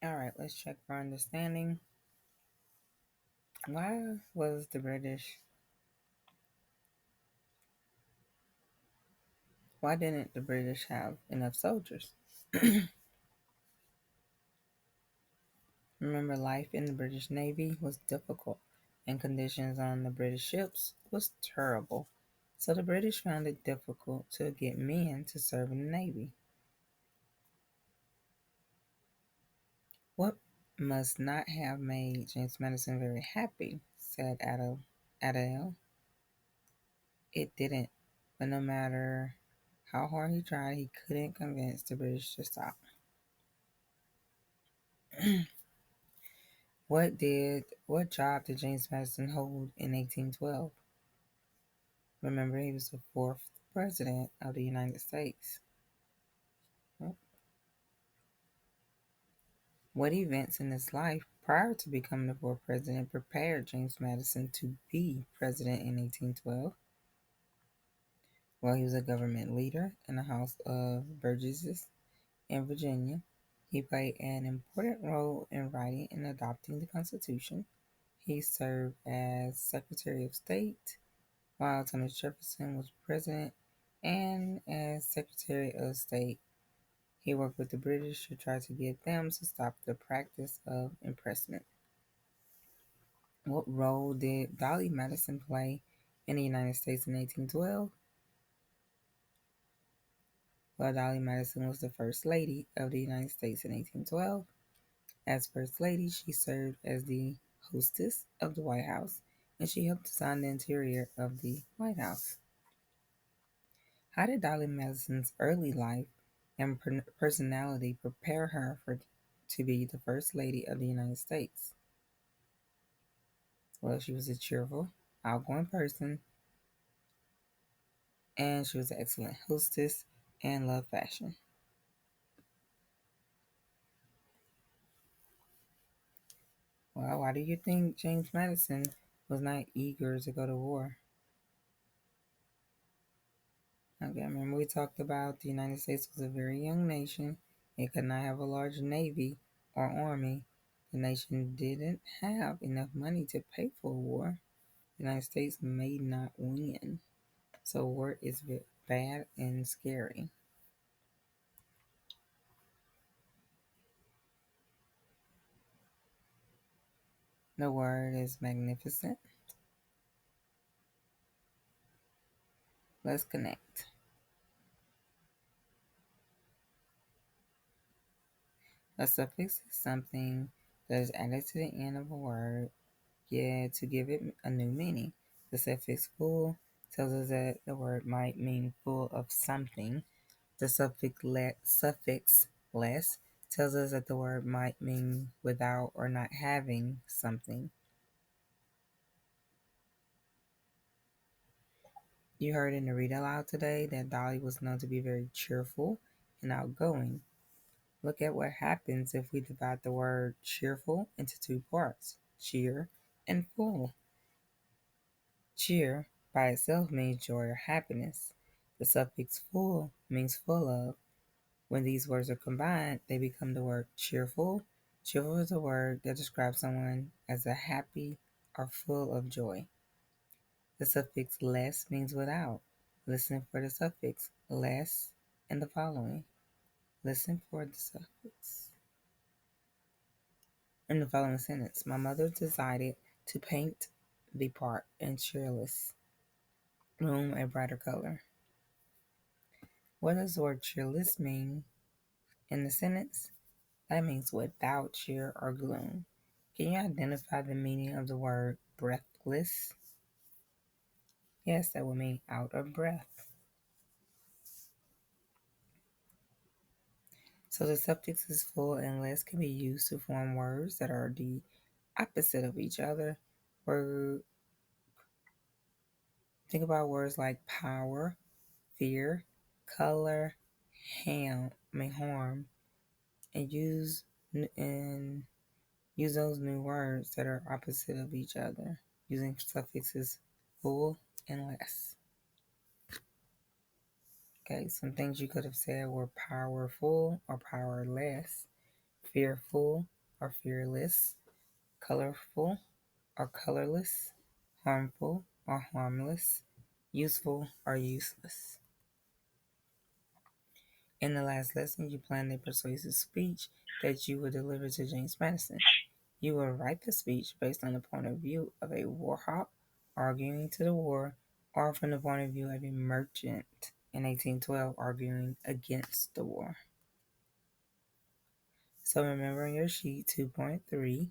All right, let's check for understanding. Why was the British? Why didn't the British have enough soldiers? Remember, life in the British Navy was difficult, and conditions on the British ships was terrible. So the British found it difficult to get men to serve in the Navy. What must not have made James Madison very happy, said Adele. It didn't, but no matter how hard he tried, he couldn't convince the British to stop. what job did James Madison hold in 1812? Remember, he was the fourth president of the United States. What events in his life prior to becoming the fourth president prepared James Madison to be president in 1812? Well, he was a government leader in the House of Burgesses in Virginia. He played an important role in writing and adopting the Constitution. He served as Secretary of State while Thomas Jefferson was president, and as Secretary of State, he worked with the British to try to get them to stop the practice of impressment. What role did Dolly Madison play in the United States in 1812? Well, Dolly Madison was the First Lady of the United States in 1812. As First Lady, she served as the hostess of the White House, and she helped design the interior of the White House. How did Dolly Madison's early life and personality prepare her to be the First Lady of the United States? Well, she was a cheerful, outgoing person, and she was an excellent hostess and loved fashion. Well, why do you think James Madison was not eager to go to war? Okay, remember we talked about the United States was a very young nation. It could not have a large navy or army. The nation didn't have enough money to pay for a war. The United States may not win. So war is bad and scary. The word is magnificent. Let's connect. A suffix is something that is added to the end of a word, to give it a new meaning. The suffix full tells us that the word might mean full of something. The suffix less tells us that the word might mean without or not having something. You heard in the read aloud today that Dolly was known to be very cheerful and outgoing. Look at what happens if we divide the word cheerful into two parts, cheer and full. Cheer by itself means joy or happiness. The suffix full means full of. When these words are combined, they become the word cheerful. Cheerful is a word that describes someone as a happy or full of joy. The suffix less means without. Listen for the suffix less in the following. Listen for the suffix. In the following sentence, my mother decided to paint the part in cheerless room a brighter color. What does the word cheerless mean in the sentence? That means without cheer or gloom. Can you identify the meaning of the word breathless? Yes, that would mean out of breath. So the suffixes full and less can be used to form words that are the opposite of each other. Or think about words like power, fear, color, harm, and and use those new words that are opposite of each other using suffixes full and less. Okay, some things you could have said were powerful or powerless, fearful or fearless, colorful or colorless, harmful or harmless, useful or useless. In the last lesson, you planned a persuasive speech that you would deliver to James Madison. You will write the speech based on the point of view of a war hawk arguing to the war, or from the point of view of a merchant in 1812 arguing against the war. So remember on your sheet 2.3,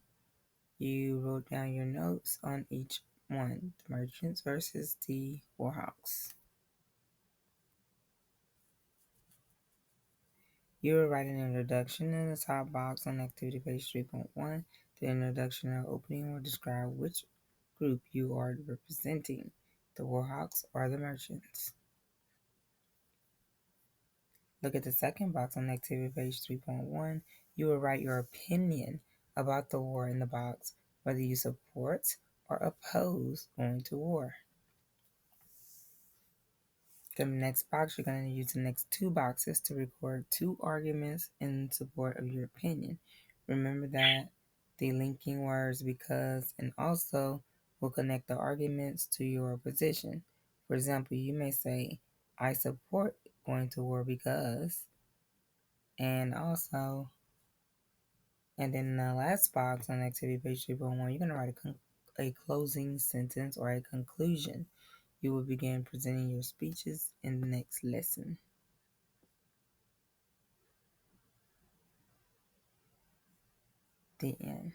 you wrote down your notes on each one, the merchants versus the warhawks. You will write an introduction in the top box on activity page 3.1. The introduction or opening will describe which group you are representing, the warhawks or the merchants. Look at the second box on activity page 3.1. You will write your opinion about the war in the box, whether you support or oppose going to war. The next box, you're going to use the next two boxes to record two arguments in support of your opinion. Remember that the linking words because and also will connect the arguments to your position. For example, you may say, I support going to war because, and also, and then in the last box on activity page 3.1, you're going to write a closing sentence or a conclusion. You will begin presenting your speeches in the next lesson. The end.